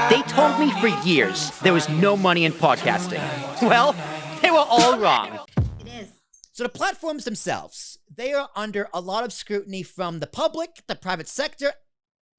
They told me for years there was no money in podcasting. Well, they were all wrong. It is. So the platforms themselves, they are under a lot of scrutiny from the public, the private sector,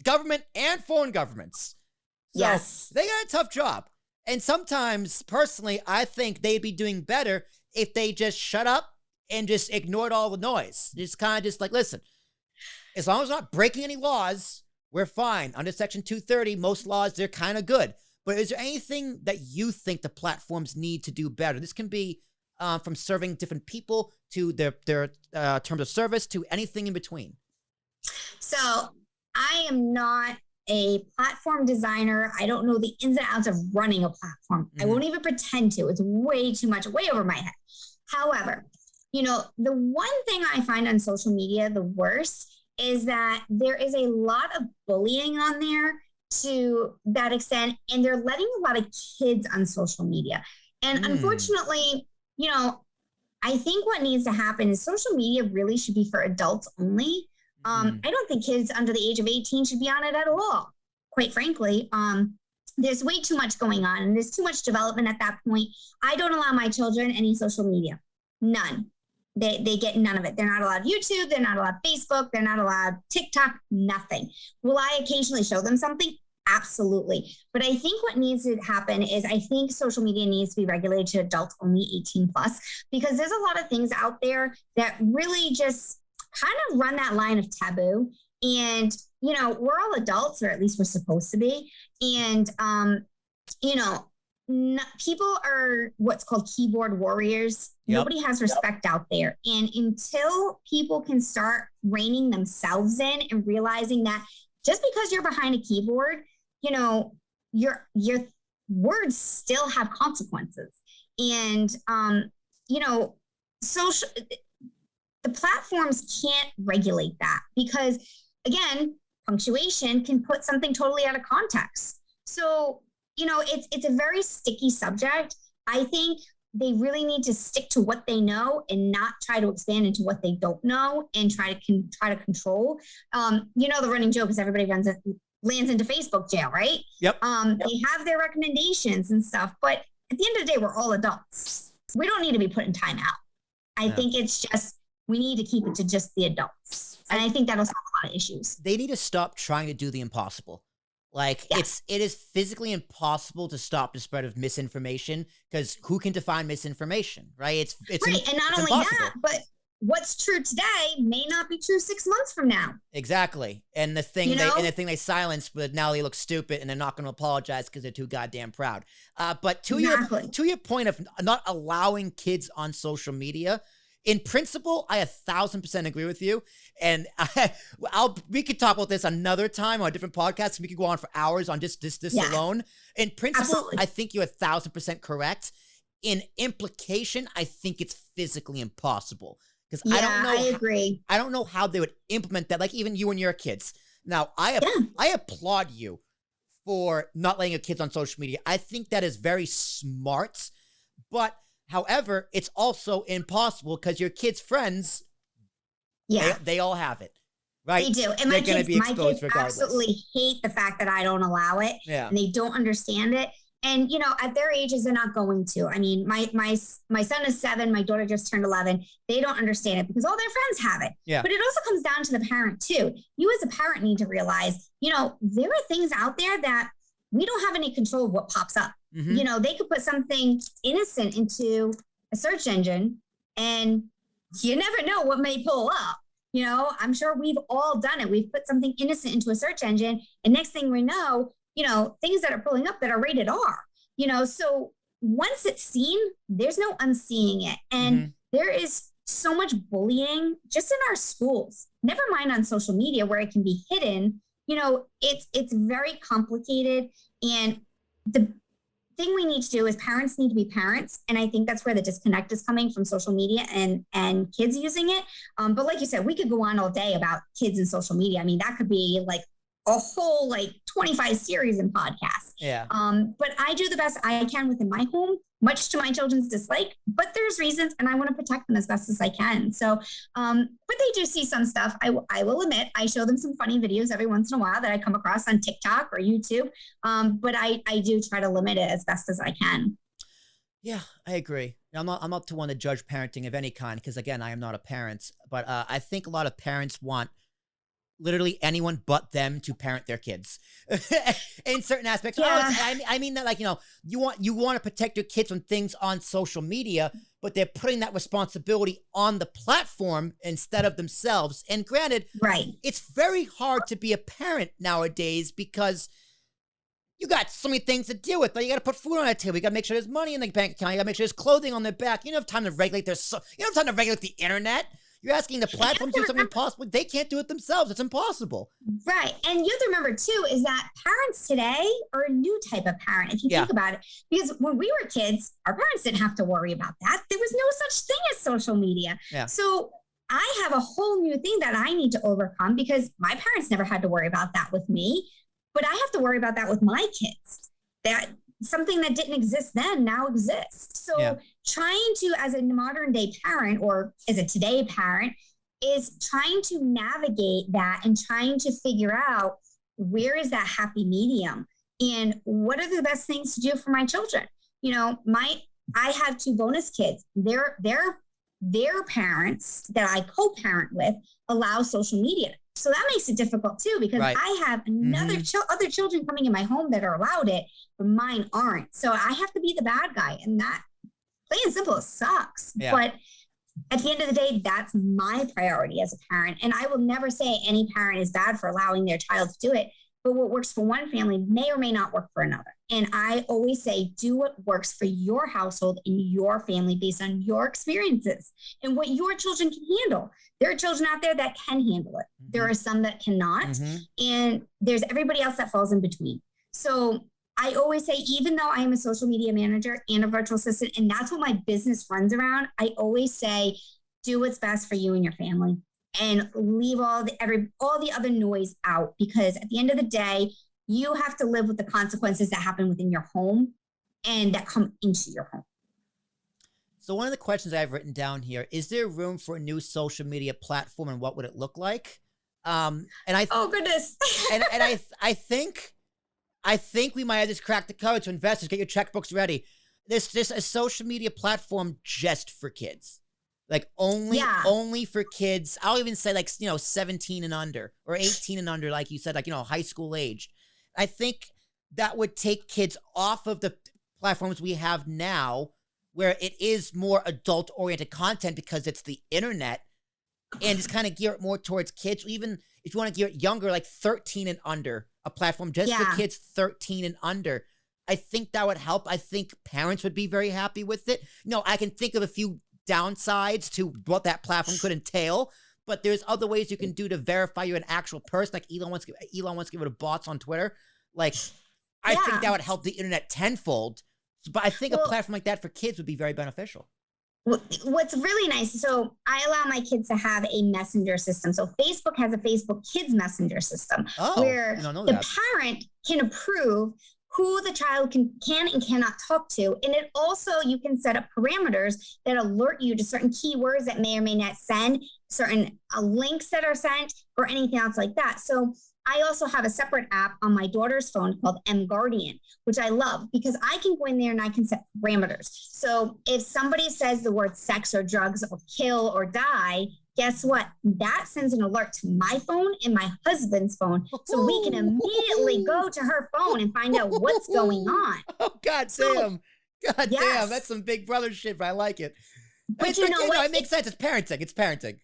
government, and foreign governments. So Yes. they got a tough job. And sometimes, personally, I think they'd be doing better if they just shut up and just ignored all the noise. Just kind of just like, listen, as long as we're not breaking any laws, we're fine. Under Section 230, most laws, they're kind of good. But is there anything that you think the platforms need to do better? This can be from serving different people to their terms of service to anything in between. So I am not a platform designer. I don't know the ins and outs of running a platform. I won't even pretend to. It's way too much, way over my head. However, the one thing I find on social media the worst is that there is a lot of bullying on there to that extent, and they're letting a lot of kids on social media. And unfortunately, I think what needs to happen is social media really should be for adults only. I don't think kids under the age of 18 should be on it at all. Quite frankly, there's way too much going on, and there's too much development at that point. I don't allow my children any social media. None. They get none of it. They're not allowed YouTube. They're not allowed Facebook. They're not allowed TikTok. Nothing. Will I occasionally show them something? Absolutely. But I think what needs to happen is I think social media needs to be regulated to adults only 18 plus, because there's a lot of things out there that really just kind of run that line of taboo. And, we're all adults, or at least we're supposed to be. And, people are what's called keyboard warriors. Yep. Nobody has respect out there. And until people can start reining themselves in and realizing that just because you're behind a keyboard, your words still have consequences. And, the platforms can't regulate that because, again, punctuation can put something totally out of context. So, it's a very sticky subject. I think they really need to stick to what they know and not try to expand into what they don't know and try to control. The running joke is everybody lands into Facebook jail, right? Yep. They have their recommendations and stuff, but at the end of the day, we're all adults. We don't need to be put in time out. I think it's just, we need to keep it to just the adults. And I think that'll solve a lot of issues. They need to stop trying to do the impossible. It is physically impossible to stop the spread of misinformation, because who can define misinformation, right? It's right. And not only impossible. that, but what's true today may not be true 6 months from now. Exactly. And the thing they silenced, but now they look stupid and they're not going to apologize because they're too goddamn proud. But to your point of not allowing kids on social media, in principle, I 1,000% agree with you. And we could talk about this another time on a different podcast. We could go on for hours on just this alone. In principle, absolutely. I think you're 1,000% correct. In implication, I think it's physically impossible. Because I agree. I don't know how they would implement that. Like even you and your kids. Now, I applaud you for not letting your kids on social media. I think that is very smart. But however, it's also impossible because your kids' friends, they all have it, right? They do. And my kids absolutely hate the fact that I don't allow it. Yeah. And they don't understand it. And, at their ages, they're not going to. I mean, my son is 7. My daughter just turned 11. They don't understand it because all their friends have it. Yeah. But it also comes down to the parent, too. You as a parent need to realize, there are things out there that we don't have any control of what pops up. Mm-hmm. They could put something innocent into a search engine and you never know what may pull up. I'm sure we've all done it. We've put something innocent into a search engine and next thing we know, things that are pulling up that are rated R, so once it's seen, there's no unseeing it. And there is so much bullying just in our schools, never mind on social media where it can be hidden. It's very complicated. And the thing we need to do is parents need to be parents. And I think that's where the disconnect is coming from social media and kids using it. But like you said, we could go on all day about kids and social media. I mean, that could be like a whole like 25 series in podcasts. Yeah. But I do the best I can within my home, much to my children's dislike, but there's reasons and I want to protect them as best as I can. So, but they do see some stuff. I will admit, I show them some funny videos every once in a while that I come across on TikTok or YouTube. But I do try to limit it as best as I can. Yeah, I agree. I'm not to one to judge parenting of any kind, because again, I am not a parent, but I think a lot of parents want literally anyone but them to parent their kids in certain aspects. Yeah. I mean that, like, you know, you want to protect your kids from things on social media, but they're putting that responsibility on the platform instead of themselves. And granted, right, it's very hard to be a parent nowadays because you got so many things to deal with. Like, you got to put food on the table. You got to make sure there's money in the bank account. You got to make sure there's clothing on their back. You don't have time to regulate you don't have time to regulate the internet. You're asking the platform to do something impossible. They can't do it themselves. It's impossible. Right. And you have to remember, too, is that parents today are a new type of parent, if you think about it. Because when we were kids, our parents didn't have to worry about that. There was no such thing as social media. Yeah. So I have a whole new thing that I need to overcome because my parents never had to worry about that with me. But I have to worry about that with my kids. That something that didn't exist then now exists. So trying to, as a modern day parent or as a today parent, is trying to navigate that and trying to figure out where is that happy medium and what are the best things to do for my children. You know, I have 2 bonus kids. Their parents that I co-parent with allow social media. So that makes it difficult too, because I have another other children coming in my home that are allowed it, but mine aren't. So I have to be the bad guy, and that, plain and simple, sucks. Yeah. But at the end of the day, that's my priority as a parent. And I will never say any parent is bad for allowing their child to do it. But what works for one family may or may not work for another. And I always say, do what works for your household and your family based on your experiences and what your children can handle. There are children out there that can handle it. Mm-hmm. There are some that cannot. Mm-hmm. And there's everybody else that falls in between. So I always say, even though I am a social media manager and a virtual assistant, and that's what my business runs around, I always say, do what's best for you and your family. And leave all the other noise out, because at the end of the day, you have to live with the consequences that happen within your home and that come into your home. So one of the questions I've written down here, is there room for a new social media platform and what would it look like? Oh goodness. and I think we might have just cracked the code to investors. Get your checkbooks ready. There's just a social media platform just for kids. Like only for kids. I'll even say 17 and under or 18 and under, like you said, high school age. I think that would take kids off of the platforms we have now, where it is more adult oriented content because it's the internet, and just kind of gear it more towards kids. Even if you want to gear it younger, like 13 and under, a platform just for kids 13 and under. I think that would help. I think parents would be very happy with it. I can think of a few downsides to what that platform could entail, but there's other ways you can do to verify you're an actual person. Like Elon wants to get rid of bots on Twitter. I think that would help the internet tenfold. But I think a platform like that for kids would be very beneficial. What's really nice, so I allow my kids to have a messenger system. So Facebook has a Facebook Kids messenger system where the parent can approve who the child can and cannot talk to. And it also, you can set up parameters that alert you to certain keywords that may or may not send, certain links that are sent, or anything else like that. So I also have a separate app on my daughter's phone called M Guardian, which I love because I can go in there and I can set parameters. So if somebody says the word sex or drugs or kill or die, guess what? That sends an alert to my phone and my husband's phone. So we can immediately go to her phone and find out what's going on. Oh, God damn. Damn. That's some big brother shit, but I like it. But you know what? It makes sense. It's parenting.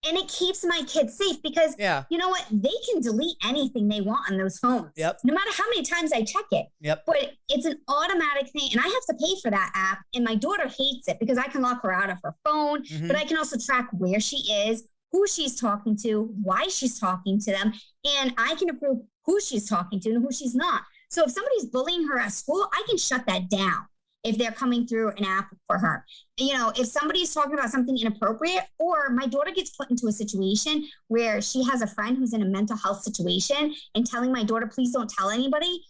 And it keeps my kids safe because, you know what? They can delete anything they want on those phones. Yep. No matter how many times I check it. Yep. But it's an automatic thing. And I have to pay for that app. And my daughter hates it because I can lock her out of her phone. Mm-hmm. But I can also track where she is, who she's talking to, why she's talking to them. And I can approve who she's talking to and who she's not. So if somebody's bullying her at school, I can shut that down. if they're coming through an app for her. You know, if somebody's talking about something inappropriate, or my daughter gets put into a situation where she has a friend who's in a mental health situation and telling my daughter, please don't tell anybody,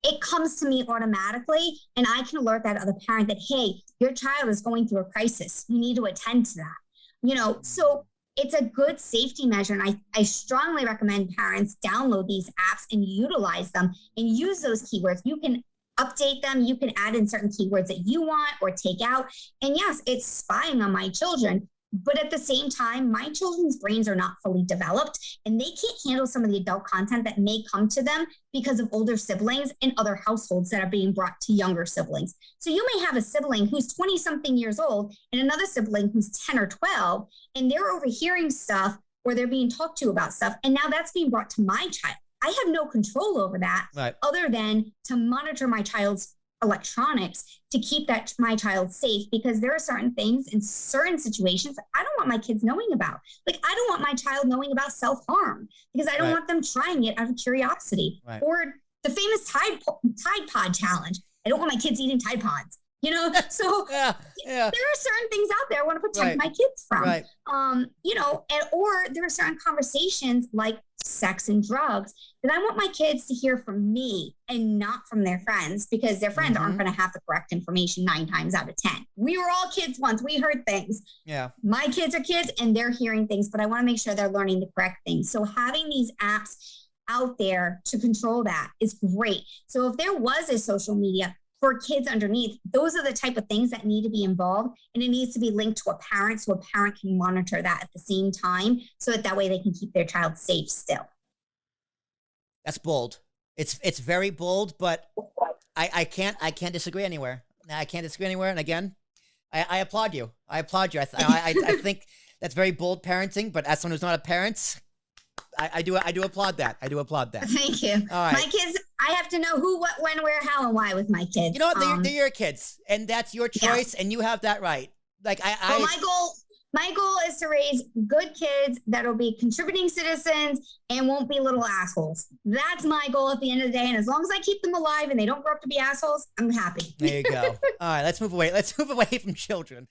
it comes to me automatically. And I can alert that other parent that, hey, your child is going through a crisis. You need to attend to that. You know, so it's a good safety measure. And I strongly recommend parents download these apps and utilize them and use those keywords. You can update them. You can add in certain keywords that you want or take out. And yes, it's spying on my children. But at the same time, my children's brains are not fully developed and they can't handle some of the adult content that may come to them because of older siblings and other households that are being brought to younger siblings. So you may have a sibling who's 20 something years old and another sibling who's 10 or 12, and they're overhearing stuff or they're being talked to about stuff. And now that's being brought to my child. I have no control over that, right, other than to monitor my child's electronics to keep my child safe, because there are certain things in certain situations I don't want my kids knowing about. Like, I don't want my child knowing about self-harm because I don't want them trying it out of curiosity. Right. Or the famous Tide Pod challenge. I don't want my kids eating Tide Pods. You know, so there are certain things out there I want to protect my kids from. Right. You know, or there are certain conversations like sex and drugs that I want my kids to hear from me and not from their friends, because their friends aren't going to have the correct information 9 times out of 10. We were all kids once. We heard things. Yeah. My kids are kids and they're hearing things, but I want to make sure they're learning the correct things. So having these apps out there to control that is great. So if there was a social media for kids underneath, those are the type of things that need to be involved, and it needs to be linked to a parent so a parent can monitor that at the same time, so that way they can keep their child safe still. That's bold. It's very bold, but I can't disagree anywhere. I can't disagree anywhere. And again, I applaud you. I think that's very bold parenting, but as someone who's not a parent, I do applaud that. I do applaud that. Thank you. All right. My kids, I have to know who, what, when, where, how, and why with my kids. You know what? They're your kids, and that's your choice, and you have that right. Like my goal is to raise good kids that'll be contributing citizens and won't be little assholes. That's my goal at the end of the day. And as long as I keep them alive and they don't grow up to be assholes, I'm happy. There you go. All right, let's move away. Let's move away from children.